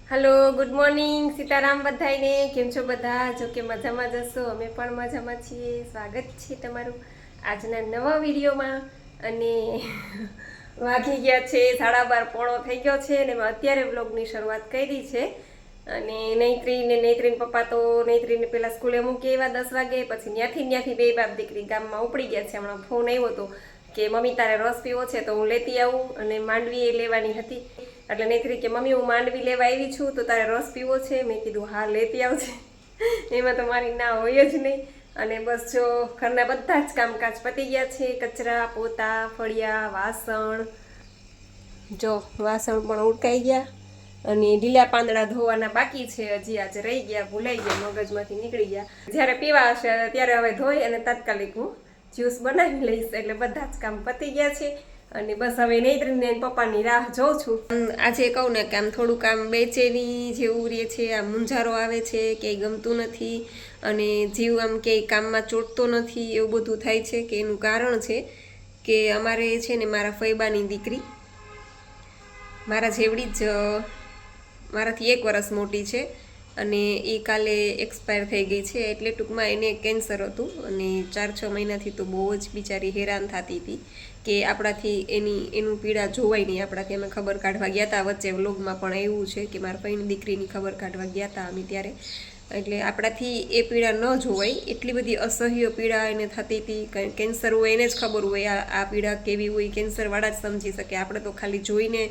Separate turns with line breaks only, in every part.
Hello good morning Sitaram बधाईने केम छो बधा जो के मजामां जशो अमे पण मजामां छीए। स्वागत छे तमारुं आजना नवा विडियोमां अने वागी गया छे 12:30 पोणो थई गयो छे ने मैं अत्यारे व्लॉगनी शरूआत करी छे। अने नैत्रीन पप्पा तो नैत्रीने पेला स्कूले मूकी आव्या 10 वागे पछी न्याथी बे बाप दीकरी गाममां उपड़ी गया छे। हमणां फोन आव्यो तो के मम्मी तारे रस पीवो छे तो हूँ लेती आऊं अने मांडवी लेवानी हती એટલે નૈત્રી કે મમ્મી હું માંડવી લેવા આવી છું તો તારે રસ પીવો છે। મેં કીધું હા લેતી આવજે એમાં તો મારી ના હોય જ નહીં। અને બસ જો ઘરના બધા જ કામકાજ પતી ગયા છે, કચરા પોતા ફળિયા વાસણ જો વાસણ પણ ઉટકાઈ ગયા અને ઢીલા પાંદડા ધોવાના બાકી છે, હજી આજે રહી ગયા ભૂલાઈ ગયા મગજમાંથી નીકળી ગયા। જ્યારે પીવા હશે ત્યારે હવે ધોઈ અને તાત્કાલિક હું જ્યુસ બનાવી લઈશ એટલે બધા જ કામ પતી ગયા છે। અને બસ હવે નૈત્રીને પપ્પાની રાહ જોઉં છું। આજે કહું ને કે આમ થોડુંક આમ બેચેની જેવું રહે છે, આમ મૂંઝારો આવે છે, ક્યાંય ગમતું નથી અને જીવ આમ ક્યાંય કામમાં ચોટતો નથી એવું બધું થાય છે। કે એનું કારણ છે કે અમારે છે ને મારા ફૈબાની દીકરી મારા જેવડી જ મારાથી 1 વર્ષ મોટી છે અને એ કાલે એક્સપાયર થઈ ગઈ છે। એટલે ટૂંકમાં એને કેન્સર હતું અને 4-6 મહિનાથી તો બહુ જ બિચારી હેરાન થતી હતી કે આપણાથી એનું પીડા જોવાય નહીં। આપણાથી અમે ખબર કાઢવા ગયા હતા, વચ્ચે વ્લોગમાં પણ એવું છે કે મારા ભાઈની દીકરીની ખબર કાઢવા ગયા હતા અમે ત્યારે, એટલે આપણાથી એ પીડા ન જોવાય એટલી બધી અસહ્ય પીડા એને થતી હતી। કેન્સર હોય એને જ ખબર હોય આ પીડા કેવી હોય, કેન્સરવાળા જ સમજી શકે। આપણે તો ખાલી જોઈને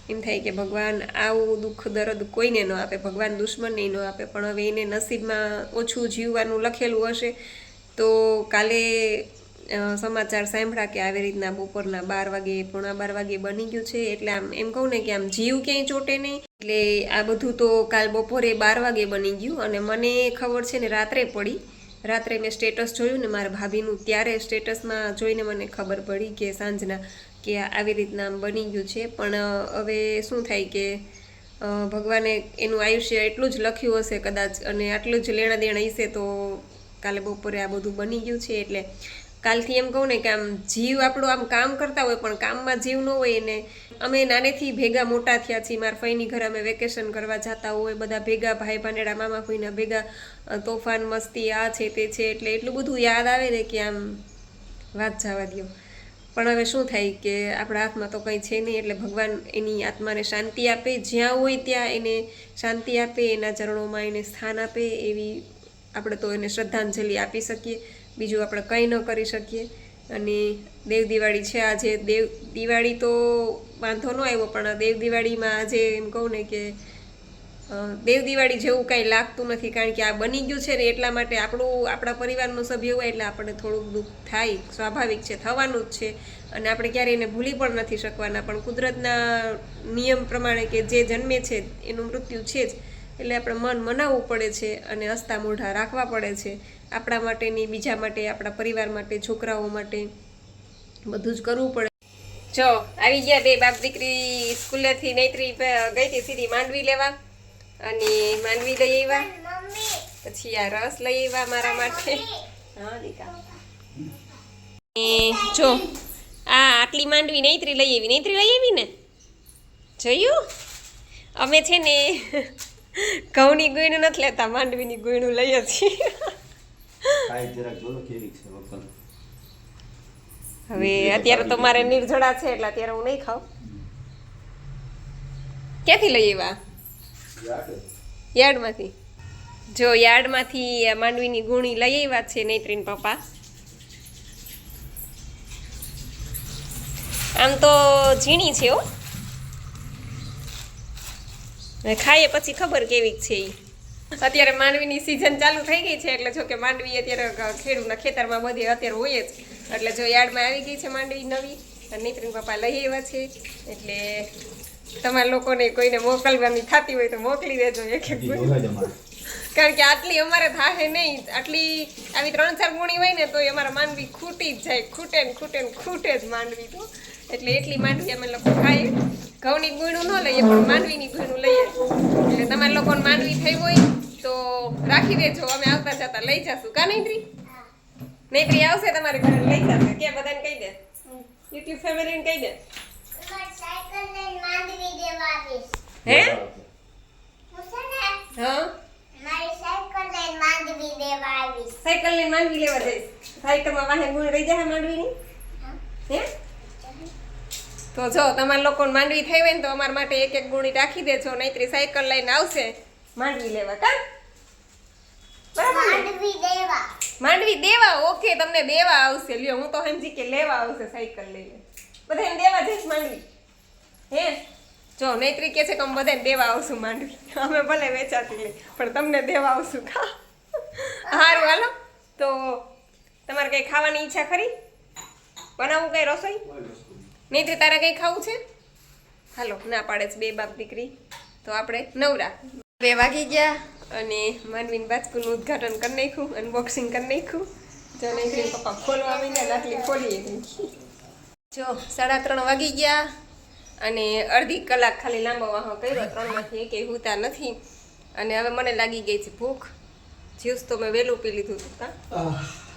એમ થાય કે ભગવાન આવું દુઃખ દર્દ કોઈને ન આપે, ભગવાન દુશ્મનને ન આપે, પણ હવે એને નસીબમાં ઓછું જીવવાનું લખેલું હશે। તો કાલે સમાચાર સાંભળ્યા કે આવી રીતના બપોરના 12 વાગે પોણા 12 વાગે બની ગયું છે। એટલે આમ એમ કહું ને કે આમ જીવ ક્યાંય ચોટે નહીં। એટલે આ બધું તો કાલ બપોરે 12 વાગે બની ગયું અને મને ખબર છે ને રાત્રે પડી। રાત્રે મેં સ્ટેટસ જોયું ને મારા ભાભીનું, ત્યારે સ્ટેટસમાં જોઈને મને ખબર પડી કે સાંજના કે આવી રીતના આમ બની ગયું છે। પણ હવે શું થાય કે ભગવાને એનું આયુષ્ય એટલું જ લખ્યું હશે કદાચ અને આટલું જ લેણા દેણા હશે તો કાલે બપોરે આ બધું બની ગયું છે। એટલે કાલથી એમ કહું ને કે આમ જીવ આપણું આમ કામ કરતા હોય પણ કામમાં જીવ ન હોય ને। અમે નાનેથી ભેગા મોટા થયા છીએ, મારા ફઈની ઘરે અમે વેકેશન કરવા જતા હોય બધા ભેગા, ભાઈ ભાનેડા મામા ફઈના ભેગા, તોફાન મસ્તી આ છે તે છે, એટલે એટલું બધું યાદ આવે ને કે આમ વાત જવા દ્યો। પણ હવે શું થાય કે આપણા હાથમાં તો કંઈ છે નહીં, એટલે ભગવાન એની આત્માને શાંતિ આપે, જ્યાં હોય ત્યાં એને શાંતિ આપે, એના ચરણોમાં એને સ્થાન આપે એવી આપણે તો એને શ્રદ્ધાંજલિ આપી શકીએ। બીજું આપણે કંઈ ન કરી શકીએ। અને દેવ દિવાળી છે આજે, દેવ દિવાળી તો વાંધો ન આવ્યો પણ દેવ દિવાળીમાં આજે એમ કહું ને કે દેવ દિવાળી જેવું કાંઈ લાગતું નથી, કારણ કે આ બની ગયું છે ને એટલા માટે આપણા પરિવારનો સભ્ય હોય એટલે આપણને થોડુંક દુઃખ થાય, સ્વાભાવિક છે, થવાનું જ છે અને આપણે ક્યારેય એને ભૂલી પણ નથી શકવાના। પણ કુદરતના નિયમ પ્રમાણે કે જે જન્મે છે એનું મૃત્યુ છે જ, એટલે આપણે મન મનાવવું પડે છે અને હસતા મોઢા રાખવા પડે છે આપણા માટેની, બીજા માટે, આપણા પરિવાર માટે, છોકરાઓ માટે બધું જ કરવું પડે। જો આવી ગયા બે બાપ દીકરી સ્કૂલેથી। નૈત્રી ગઈ હતી સીધી માંડવી લેવા અને માંડવી લઈ આવ્યા, પછી આ રસ લઈ આવ્યા મારા માટે। હા દીકા જો આ આટલી માંડવી નૈત્રી લઈ આવી ને, જોયું? અમે છે ને ઘઉંની ગુઈનું નથી લેતા, માંડવીની ગુઈનું લઈએ છીએ। હવે અત્યારે તો મારે નિર્જળા છે એટલે અત્યારે હું નહીં ખાઉં। ક્યાંથી લઈ આવ્યા? યાર્ડમાંથી। જો યાર્ડમાંથી માંડવીની ગુણી લઈ આવ્યા છે નૈત્રીન પપ્પા। આમ તો ઝીણી છે હો, ખાઈએ પછી ખબર કેવી છે એ। અત્યારે માંડવીની સિઝન ચાલુ થઈ ગઈ છે એટલે જો કે માંડવી અત્યારે ખેડૂતના ખેતરમાં બધી અત્યારે હોય જ, એટલે જો યાર્ડમાં આવી ગઈ છે માંડવી નવી અને નૈત્રીન પપ્પા લઈ આવ્યા છે। એટલે તમારા લોકોને કોઈને મોકલવાની થતી હોય તો મોકલી દેજો એક એક, કારણ કે આટલી અમારે થાય નહીં, આટલી આવી 3-4 ગુણી હોય ને તો અમારા માંડવી ખૂટી જ જાય, ખૂટે જ માંડવી તો। એટલે એટલી માંડવી અમે લોકો ખાઈએ। ઘઉંની ગુણું ન લઈએ પણ માંડવીની ગુણું લઈએ, એટલે તમારા લોકોને માંડવી થઈ હોય તો રાખી દેજો, અમે આવતા જતા લઈ જશું। કા નૈત્રી? નૈત્રી આવશે તમારે ઘરે લઈ જશે, કે બધાને કહી દે, યુટ્યુબ ફેમિલીને કહી દે। હે માંડવી લેવા જઈશ. સાયકલમાં વાહે ગુણ રહી જાય માંડવીની. હે? તો જો તમારા લોકોને માંડવી થઈ હોય ને તો અમારા માટે એક એક ગુણી રાખી દેજો, નહીતરી સાયકલ લઈને આવશે માંડવી લેવા. કા માંડવી દેવા? ઓકે, તમને દેવા આવશે. લ્યો, હું તો સમજી કે લેવા આવશે સાયકલ લઈને. બધાને દેવા જઈશ માંડવી. હે જો નૈત્રી કે છે કે અમે બધાને દેવા આવશું માંડવી. અમે ભલે વેચાતી લઈ પણ તમને દેવા આવશું. ખા સારું હાલો. તો તમારે કઈ ખાવાની ઈચ્છા ખરી? બનાવું કઈ રસોઈ? નૈત્રી તારે કઈ ખાવું છે? હાલો, ના પાડે છે બે બાપ દીકરી. તો આપણે નવરા. 2 વાગી ગયા અને માનવીન બાચકુનું ઉદ્ઘાટન કરી નાખ્યું, અનબોક્સિંગ કરી નાખ્યું. જો નૈત્રી પપ્પા ખોલવા આવીને આટલી ખોલીએ ગઈ. જો 3:30 વાગી ગયા અને અડધી કલાક ખાલી લાંબો વાહો કર્યો. 3માંથી એકેય હુતા નથી. અને હવે મને લાગી ગઈ છે ભૂખ. જ્યુસ તો મેં વહેલું પી લીધું હતું.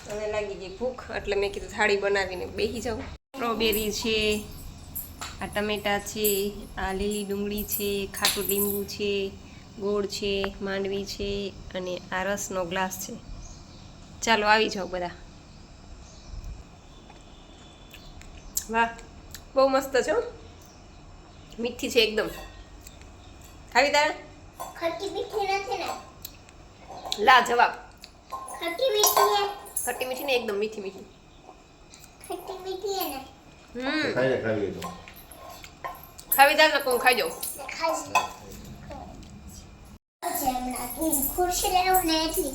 હવે લાગી ગઈ ભૂખ એટલે મેં કીધું થાળી બનાવીને બેસી જાઉં. સ્ટ્રોબેરી છે, આ ટમેટા છે, આ લીલી ડુંગળી છે, ખાટું લીંબુ છે, ગોળ છે, માંડવી છે અને આ રસનો ગ્લાસ છે. ચાલો આવી જાઓ બધા. વાહ, બહુ મસ્ત છે. મીઠી છે એકદમ. ખાવી તારે?
ખટ્ટી મીઠી નથી ને?
લા જવાબ.
ખટ્ટી મીઠી હે?
ખટ્ટી મીઠી ને એકદમ મીઠી મીઠી.
ખટ્ટી મીઠી હે ને?
ખાવી તો
ખાવી તારે ને કોણ ખાઈ જાઉં.
ખાઈ ખુરશી લેવું ને એટલી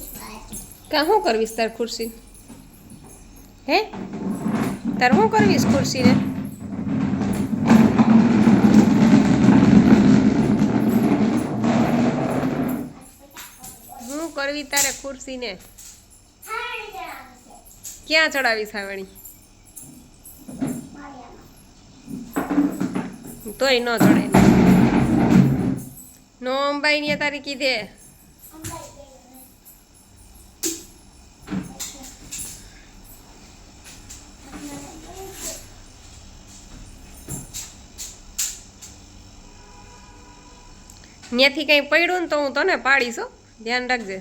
કાં શું કરવીશ તાર ખુરશી? હે તાર શું કરવીશ ખુરશીને? શું કરવી તારે ખુરશીને? ક્યાં ચડાવી સાવણી? તોય ન ચડાય. નો અંબાઈ ને તારી કીધે. ત્યાંથી કંઈ પડ્યું ને તો હું તને પાડીશ. હો, ધ્યાન રાખજે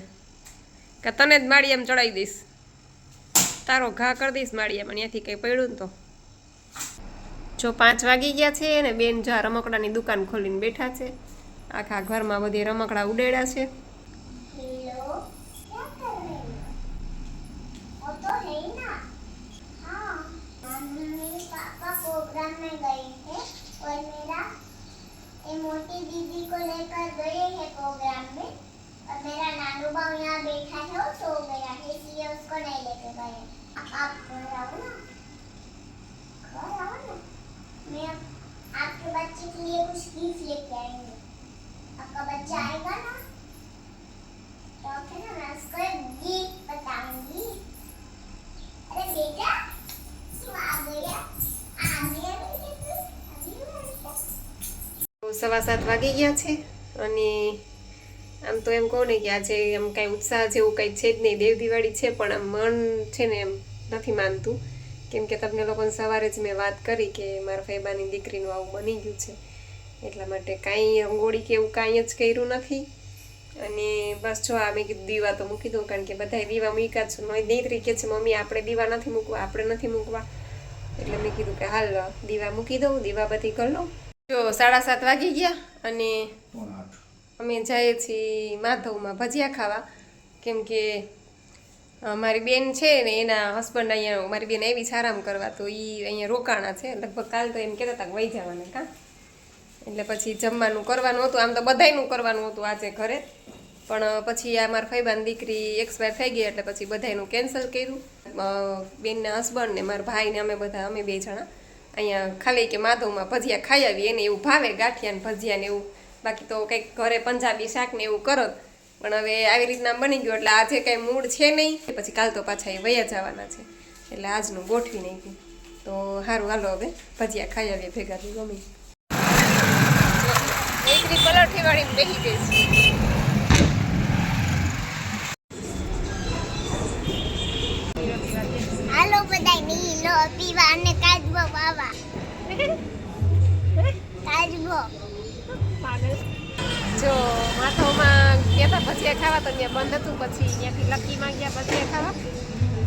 કે તને જ માળિયામાં ચડાવી દઈશ. તારો ઘા કરી દઈશ માળિયામાં. ત્યાંથી કંઈ પડ્યું ને તો. જો 5 વાગી ગયા છે અને બેન જો રમકડાની દુકાન ખોલીને બેઠા છે. આખા ઘરમાં બધી રમકડા ઉડેડા છે.
मोटी दीदी को लेकर गए हैं प्रोग्राम में और मेरा नानू बाबू यहाँ बैठा है और सो गया है इसलिए उसको नहीं लेके गए. आप घर आओ ना, मैं आपके बच्चे के लिए कुछ गिफ्ट लेके आएंगे. आपका बच्चा आएगा ना तो फिर मैं उसको एक गिफ्ट बताऊंगी. अरे बेटा तू आ गया.
7:15 વાગી ગયા છે અને આમ તો એમ કહું ને કે આજે એમ કાંઈ ઉત્સાહ જેવું કંઈ છે જ નહીં. દેવ દિવાળી છે પણ આમ મન છે ને એમ નથી માનતું. કેમ કે તમને લોકોને સવારે જ મેં વાત કરી કે મારા ફૈબાની દીકરીનું આવું બની ગયું છે. એટલા માટે કાંઈ રંગોળી કે એવું કાંઈ જ કર્યું નથી. અને બસ જો આ મેં કીધું દીવા તો મૂકી દઉં, કારણ કે બધાએ દીવા મૂક્યા છે. મારી દીકરી કહે છે મમ્મી આપણે દીવા નથી મૂકવા, આપણે નથી મૂકવા. એટલે મેં કીધું કે હાલ દીવા મૂકી દઉં, દીવા બધી કરી લઉં. જો 7:30 વાગી ગયા અને અમે જઈએ છીએ માધવમાં ભજીયા ખાવા. કેમ કે મારી બેન છે ને એના હસબન્ડ અહીંયા, મારી બેન આવી છે આરામ કરવા, તો એ અહીંયા રોકાણા છે. લગભગ કાલ તો એમ કહેતા હતા કે વહી જવાના. કાં એટલે પછી જમવાનું કરવાનું હતું. આમ તો બધાયનું કરવાનું હતું આજે ઘરે, પણ પછી આ મારા ફૈબાની દીકરી એક્સપાયર થઈ ગઈ એટલે પછી બધાયનું કેન્સલ કર્યું. બેનના હસબન્ડ ને મારા ભાઈને અમે 2 જણા અહીંયા ખાલી કે માધવમાં ભજીયા ખાઈ આવી. એને એવું ભાવે ગાંઠિયા ને ભજીયા ને એવું. બાકી તો કંઈક ઘરે પંજાબી શાક ને એવું કરો. પણ હવે આવી રીતના બની ગયું એટલે આજે કંઈ મૂડ છે નહીં. પછી કાલ તો પાછા એ વયા જવાના છે એટલે આજનું ગોઠવી નાખ્યું. તો સારું હાલો હવે ભજીયા ખાઈ આવીએ ભેગા થઈ. ગમી દીકરી પલોઠી વાળીને બેસી ગઈ છે.
હાલો બધાય નીલો પીવા અને કાજબો બાવા. કાજબો
જો માથોમાં ગયા હતા ભજીયા ખાવા તો ત્યાં બંધ હતું. પછી ત્યાંથી લક્કીમાં ગયા ભજીયા ખાવા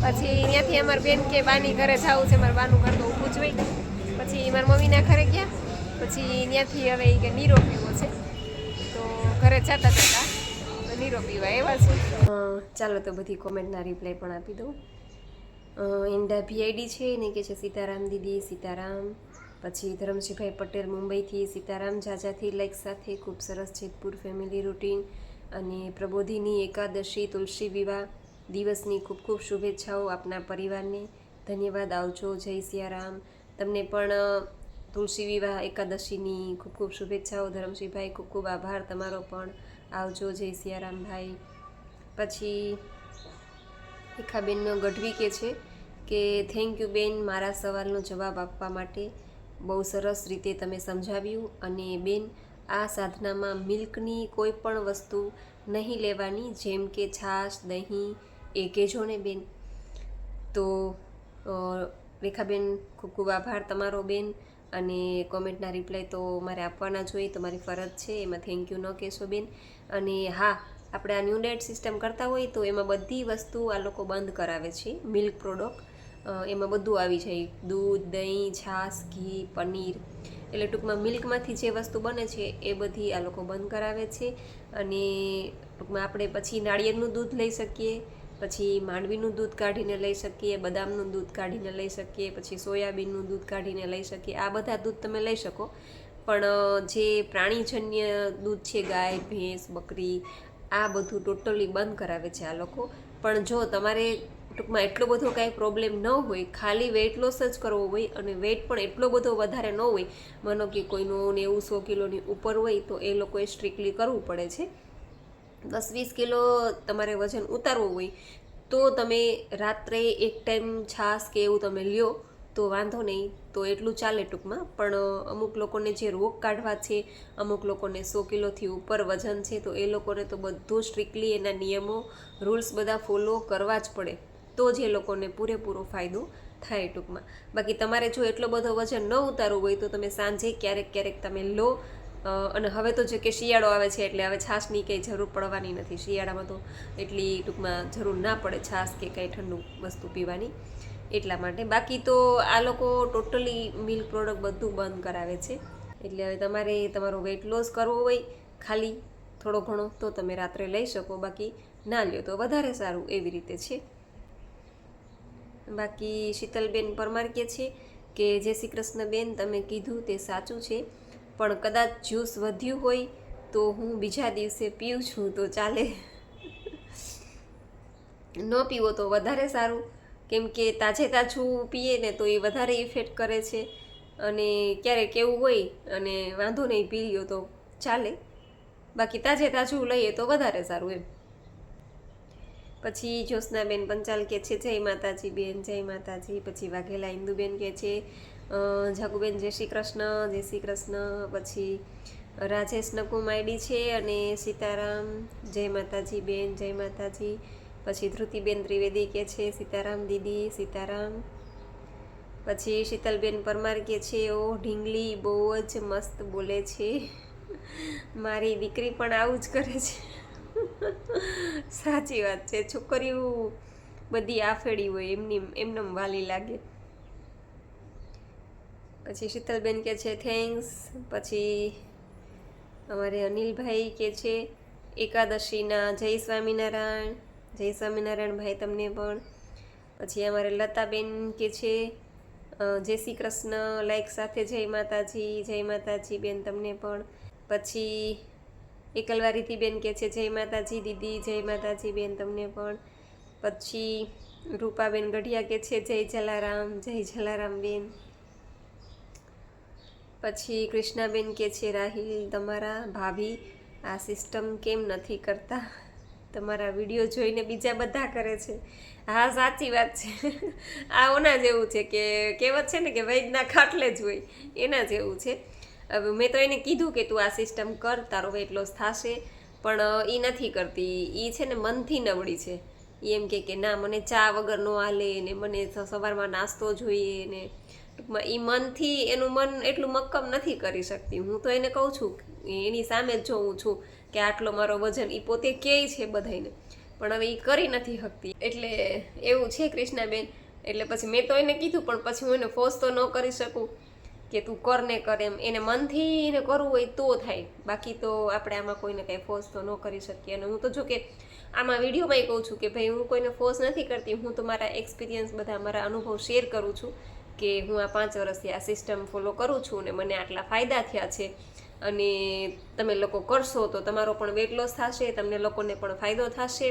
પછી ત્યાંથી અમારા બેન કે બાની ઘરે જવું છે, મારા બાનું ઘર તો ઊભું જ હોય. પછી મારા મમ્મીના ઘરે ગયા, પછી ત્યાંથી હવે ઈ કે નીરો પીવો છે, તો ઘરે જતા નીરો પીવા એવા છે. ચાલો તો બધી કોમેન્ટના રિપ્લાય પણ આપી દઉં. ઇન્ડા ભીઆઈડી છે ને કે છે સીતારામ દીદી સીતારામ. પછી ધરમશીભાઈ પટેલ મુંબઈથી સીતારામ જાજાથી લાઈક સાથે ખૂબ સરસ જેતપુર ફેમિલી રૂટીન. અને પ્રબોધિની એકાદશી તુલસી વિવાહ દિવસની ખૂબ ખૂબ શુભેચ્છાઓ આપના પરિવારને. ધન્યવાદ, આવજો, જય સિયારામ. તમને પણ તુલસી વિવાહ એકાદશીની ખૂબ ખૂબ શુભેચ્છાઓ ધરમશીભાઈ, ખૂબ ખૂબ આભાર તમારો પણ. આવજો, જય સિયારામ ભાઈ. પછી રેખાબેન ગઢવી કે છે કે થેન્ક યુ બેન મારા સવાલનો જવાબ આપવા માટે. બહુ સરસ રીતે તમે સમજાવ્યું. અને બેન આ સાધનામાં મિલ્કની કોઈ પણ વસ્તુ નહીં લેવાની, જેમ કે છાશ, દહીં એ કહેજો ને બેન. તો રેખાબેન ખૂબ ખૂબ આભાર તમારો બેન. અને કોમેન્ટના રિપ્લાય તો મારે આપવાના જ હોય, તમારી ફરજ છે, એમાં થેન્ક યુ ન કહેશો બેન. અને હા, આપણે આ ન્યૂ ડાયટ સિસ્ટમ કરતા હોય તો એમાં બધી વસ્તુ આ લોકો બંધ કરાવે છે. મિલ્ક પ્રોડક્ટ એમાં બધું આવી જાય, દૂધ, દહીં, છાશ, ઘી, પનીર, એટલે ટૂંકમાં મિલ્કમાંથી જે વસ્તુ બને છે એ બધી આ લોકો બંધ કરાવે છે. અને ટૂંકમાં આપણે પછી નાળિયેરનું દૂધ લઈ શકીએ, પછી માંડવીનું દૂધ કાઢીને લઈ શકીએ, બદામનું દૂધ કાઢીને લઈ શકીએ, પછી સોયાબીનનું દૂધ કાઢીને લઈ શકીએ. આ બધા દૂધ તમે લઈ શકો. પણ જે પ્રાણીજન્ય દૂધ છે, ગાય, ભેંસ, બકરી, આ બધું ટોટલી બંધ કરાવે છે આ લોકો. પણ જો તમારે ટૂંકમાં એટલો બધો કાંઈ પ્રોબ્લેમ ન હોય, ખાલી વેઇટ લોસ જ કરવો હોય અને વેઇટ પણ એટલો બધો વધારે ન હોય, માનો કે કોઈનું 90-100 કિલોની ઉપર હોય, તો એ લોકોએ સ્ટ્રિક્ટલી કરવું પડે છે. 10-20 કિલો તમારે વજન ઉતારવું હોય તો તમે રાત્રે એક ટાઈમ છાશ કે એવું તમે લ્યો તો વાંધો નહીં, તો એટલું ચાલે ટૂંકમાં. પણ અમુક લોકોને જે રોગ કાઢવા છે, અમુક લોકોને 100 કિલોથી ઉપર વજન છે, તો એ લોકોને તો બધું સ્ટ્રિક્ટલી એના નિયમો રૂલ્સ બધા ફોલો કરવા જ પડે, તો જ એ લોકોને પૂરેપૂરો ફાયદો થાય ટૂંકમાં. બાકી તમારે જો એટલો બધો વજન ન ઉતારવું હોય તો તમે સાંજે ક્યારેક ક્યારેક તમે લો. અને હવે તો જો કે શિયાળો આવે છે એટલે હવે છાશની કંઈ જરૂર પડવાની નથી. શિયાળામાં તો એટલી ટૂંકમાં જરૂર ના પડે છાશ કે કંઈ ઠંડુ વસ્તુ પીવાની, એટલા માટે. બાકી તો આ લોકો ટોટલી મિલ્ક પ્રોડક્ટ બધું બંધ કરાવે છે. એટલે હવે તમારે તમારો વેઇટ લોસ કરવો હોય ખાલી થોડો ઘણો તો તમે રાત્રે લઈ શકો, બાકી ના લ્યો તો વધારે સારું, એવી રીતે છે. બાકી શીતલબેન પરમાર કહે છે કે જય શ્રી કૃષ્ણ બેન, તમે કીધું તે સાચું છે, પણ કદાચ જ્યુસ વધ્યું હોય તો હું બીજા દિવસે પીઉં છું તો ચાલે? ન પીવો તો વધારે સારું, કેમ કે તાજે તાજું પીએ ને તો એ વધારે ઇફેક્ટ કરે છે. અને ક્યારેક એવું હોય અને વાંધો નહીં, પી લ્યો તો ચાલે, બાકી તાજે તાજું લઈએ તો વધારે સારું એમ. પછી જ્યોત્સનાબેન પંચાલ કે છે જય માતાજી બેન, જય માતાજી. પછી વાઘેલા ઇન્દુબેન કે છે જાગુબેન જય શ્રી કૃષ્ણ, જય શ્રી કૃષ્ણ. પછી રાજેશ નકુમ આઈડી છે અને સીતારામ, જય માતાજી બેન, જય માતાજી. પછી ધ્રુતિબેન ત્રિવેદી કે છે સીતારામ દીદી, સીતારામ. પછી શીતલબેન પરમાર કે છે ઓ ઢીંગલી બહુ જ મસ્ત બોલે છે, મારી દીકરી પણ આવું જ કરે છે. સાચી વાત છે, છોકરીઓ બધી આફેડી હોય, એમનેમ વાલી લાગે. પછી શીતલબેન કે છે થેન્ક્સ. પછી અમારે અનિલભાઈ કે છે એકાદશીના જય સ્વામિનારાયણ, જય સ્વામિનારાયણ ભાઈ તમને પણ. પછી અમારે લતાબેન કે છે જય શ્રી કૃષ્ણ લાઈક સાથે, જય માતાજી, જય માતાજી બેન તમને પણ. પછી એકલવારીથી બેન કે છે જય માતાજી દીદી, જય માતાજી બેન તમને પણ. પછી રૂપાબેન ગઢિયા કે છે જય જલારામ, જય જલારામ બેન. પછી કૃષ્ણાબેન કે છે રાહિલ તમારા ભાભી આ સિસ્ટમ કેમ નથી કરતા? તમારા વિડીયો જોઈને બીજા બધા કરે છે. હા સાચી વાત છે. આ ઓના જેવું છે કે કહેવત છે ને કે વૈદના ખાટલે જ હોય, એના જેવું છે. હવે મેં તો એને કીધું કે તું આ સિસ્ટમ કર, તારો વેઇટ લોસ થશે, પણ એ નથી કરતી. એ છે ને મનથી નબળી છે. એ એમ કે ના મને ચા વગર ન હાલે ને મને સવારમાં નાસ્તો જોઈએ ને, ટૂંકમાં એ મનથી એનું મન એટલું મક્કમ નથી કરી શકતી. હું તો એને કહું છું, એની સામે જ જોઉં છું કે આટલો મારો વજન, એ પોતે કહે છે બધાને પણ હવે એ કરી નથી શકતી. એટલે એવું છે કૃષ્ણાબેન. એટલે પછી મેં તો એને કીધું, પણ પછી હું એને ફોર્સ તો ન કરી શકું કે તું કર ને કર એમ. એને મનથી એને કરવું હોય તો થાય, બાકી તો આપણે આમાં કોઈને કાંઈ ફોર્સ તો ન કરી શકીએ. અને હું તો જો કે આમાં વિડીયોમાં કહું છું કે ભાઈ હું કોઈને ફોર્સ નથી કરતી, હું તો મારા એક્સપિરિયન્સ બધા મારા અનુભવ શેર કરું છું કે હું આ 5 વર્ષથી આ સિસ્ટમ ફોલો કરું છું ને મને આટલા ફાયદા થયા છે. અને તમે લોકો કરશો તો તમારો પણ વેટ લોસ થશે, તમને લોકોને પણ ફાયદો થશે.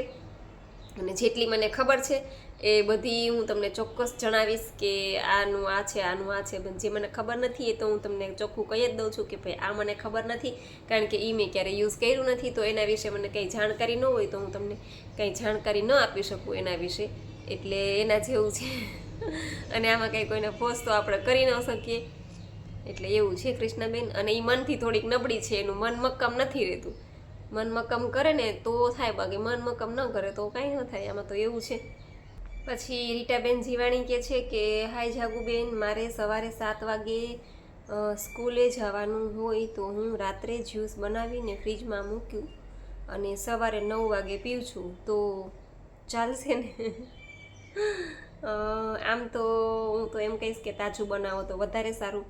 અને જેટલી મને ખબર છે એ બધી હું તમને ચોક્કસ જણાવીશ કે આનું આ છે, આનું આ છે. જે મને ખબર નથી એ તો હું તમને ચોખ્ખું કહી જ દઉં છું કે ભાઈ આ મને ખબર નથી, કારણ કે એ મેં ક્યારેય યુઝ કર્યું નથી, તો એના વિશે મને કંઈ જાણકારી ન હોય તો હું તમને કંઈ જાણકારી ન આપી શકું એના વિશે. એટલે એના જેવું છે. અને આમાં કંઈ કોઈને ફોર્સ તો આપણે કરી ન શકીએ. એટલે એવું છે કૃષ્ણાબેન. અને એ મનથી થોડીક નબળી છે, એનું મન મક્કમ નથી રહેતું. મન મક્કમ કરે ને તો થાય, બાકી મન મક્કમ ન કરે તો કાંઈ ન થાય. આમાં તો એવું છે. પછી રીટાબેન જીવાણી કહે છે કે હાય જાગુબેન, મારે સવારે 7 વાગે સ્કૂલે જવાનું હોય તો હું રાત્રે જ્યુસ બનાવીને ફ્રીજમાં મૂક્યું અને સવારે 9 વાગે પીઉં છું, તો ચાલશે ને? આમ તો હું તો એમ કહીશ કે તાજું બનાવો તો વધારે સારું.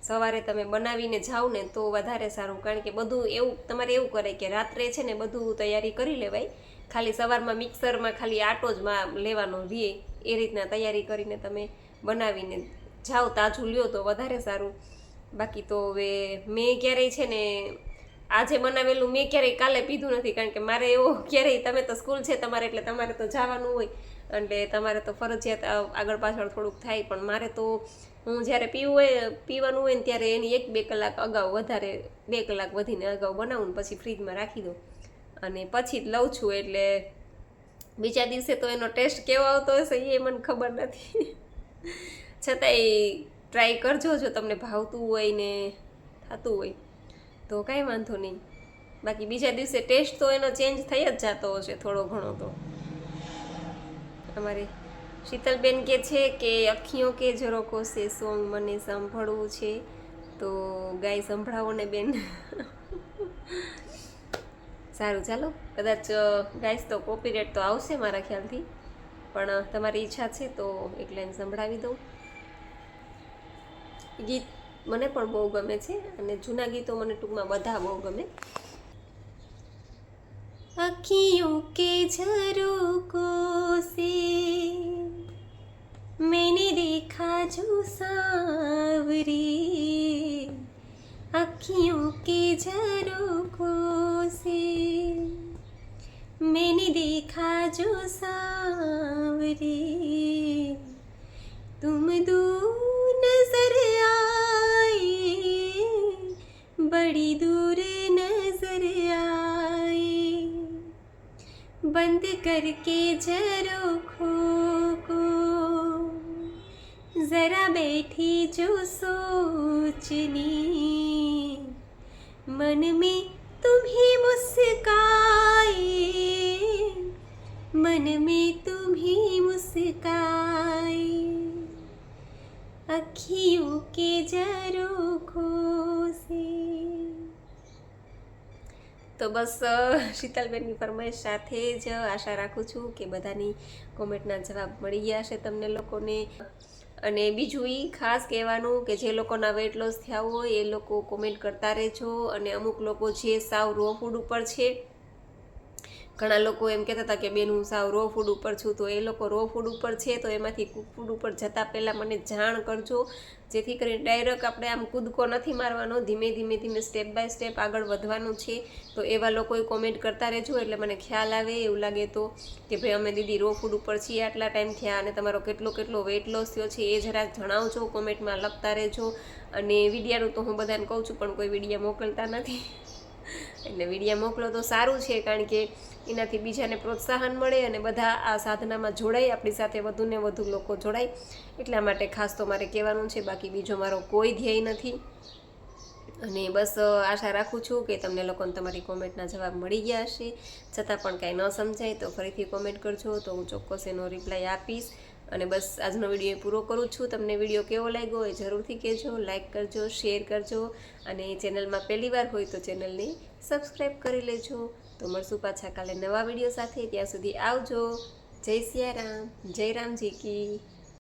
સવારે તમે બનાવીને જાઓ ને તો વધારે સારું, કારણ કે બધું એવું તમારે એવું કરે કે રાત્રે છે ને બધું તૈયારી કરી લેવાય, ખાલી સવારમાં મિક્સરમાં ખાલી આટો જ લેવાનો રહે, એ રીતના તૈયારી કરીને તમે બનાવીને જાઓ, તાજું લ્યો તો વધારે સારું. બાકી તો હવે મેં ક્યારેય છે ને આજે બનાવેલું મેં ક્યારેય કાલે પીધું નથી, કારણ કે મારે એવો ક્યારેય, તમે તો સ્કૂલ છે તમારે એટલે તમારે તો જવાનું હોય એટલે તમારે તો ફરજિયાત આગળ પાછળ થોડુંક થાય. પણ મારે તો હું જ્યારે પીવાનું હોય ને ત્યારે એની 1-2 કલાક અગાઉ, વધારે 2 કલાક વધીને અગાઉ બનાવું ને પછી ફ્રીજમાં રાખી દઉં અને પછી જ લઉં છું. એટલે બીજા દિવસે તો એનો ટેસ્ટ કેવો આવતો હશે એ મને ખબર નથી. છતાંય ટ્રાય કરજો, જો તમને ભાવતું હોય ને થતું હોય તો કાંઈ વાંધો નહીં. બાકી બીજા દિવસે ટેસ્ટ તો એનો ચેન્જ થઈ જ જતો હશે થોડો ઘણો. તો અમારે શીતલબેન કહે છે કે અખિયો કે ઝરોખો સે સોંગ મને સાંભળવું છે, તો ગાય સંભળાવો ને બેન. સારું, ચાલો. કદાચ ગાઈસ તો કોપીરાઇટ તો આવશે મારા ખ્યાલથી, પણ તમારી ઈચ્છા છે તો એક લાઈન સંભળાવી દઉં. ગીત મને પણ બહુ ગમે છે અને જૂના ગીતો મને ટૂંકમાં બધા બહુ ગમે. અખિयों के झरोखों से मैंने देखा जो सांवरे, अखियों के झरोखों से मैंने देखा जो सांवरे, तुम दूर नजर आए, बड़ी दूर नजर आए, बंद करके झरोखों को जरा बैठी जो सोचने, मन में तुम्हें मुस्काए, मन में तुम्हें मुस्काए, अखियों के झरोखों से. તો બસ શીતલબેનની ફરમાઈશ સાથે જ આશા રાખું છું કે બધાની કોમેન્ટના જવાબ મળી ગયા હશે તમને લોકોને. અને બીજું એ ખાસ કહેવાનું કે જે લોકોના વેટ લોસ થયા હોય એ લોકો કોમેન્ટ કરતા રહેજો. અને અમુક લોકો જે સાવ રો ફૂડ ઉપર છે, ઘણા લોકો એમ કહેતા હતા કે બેન હું સાવ રો ફૂડ ઉપર છું, તો એ લોકો રો ફૂડ ઉપર છે તો એમાંથી કુક ફૂડ ઉપર જતાં પહેલાં મને જાણ કરજો, જેથી કરીને ડાયરેક્ટ આપણે આમ કૂદકો નથી મારવાનો, ધીમે ધીમે સ્ટેપ બાય સ્ટેપ આગળ વધવાનું છે. તો એવા લોકોએ કોમેન્ટ કરતા રહેજો એટલે મને ખ્યાલ આવે, એવું લાગે તો કે ભાઈ અમે દીદી રો ફૂડ ઉપર છીએ આટલા ટાઈમ થયા અને તમારો કેટલો વેટ લોસ થયો છે એ જરાક જણાવજો, કોમેન્ટમાં લખતા રહેજો. અને વિડીયાનું તો હું બધાને કહું છું પણ કોઈ વિડીયા મોકલતા નથી, એટલે વિડીયા મોકલો તો સારું છે, કારણ કે એનાથી બીજાને પ્રોત્સાહન મળે અને બધા આ સાધનામાં જોડાય, આપણી સાથે વધુને વધુ લોકો જોડાય. એટલા માટે ખાસ તો મારે કહેવાનું છે, બાકી બીજો મારો કોઈ ધ્યેય નથી. અને બસ આશા રાખું છું કે તમને લોકોને તમારી કોમેન્ટના જવાબ મળી ગયા હશે. છતાં પણ કાંઈ ન સમજાય તો ફરીથી કોમેન્ટ કરજો, તો હું ચોક્કસ એનો રિપ્લાય આપીશ. અને બસ આજનો વિડીયો પૂરો કરું છું. તમને વિડીયો કેવો લાગ્યો એ જરૂરથી કહેજો, લાઇક કરજો, શેર કરજો અને ચેનલમાં પહેલી વાર હોય તો ચેનલને સબસ્ક્રાઈબ કરી લેજો. તો મળશું પાછા કાલે નવા વિડીયો સાથે. ત્યાં સુધી આવજો. જય સિયારામ, જય રામજી કી.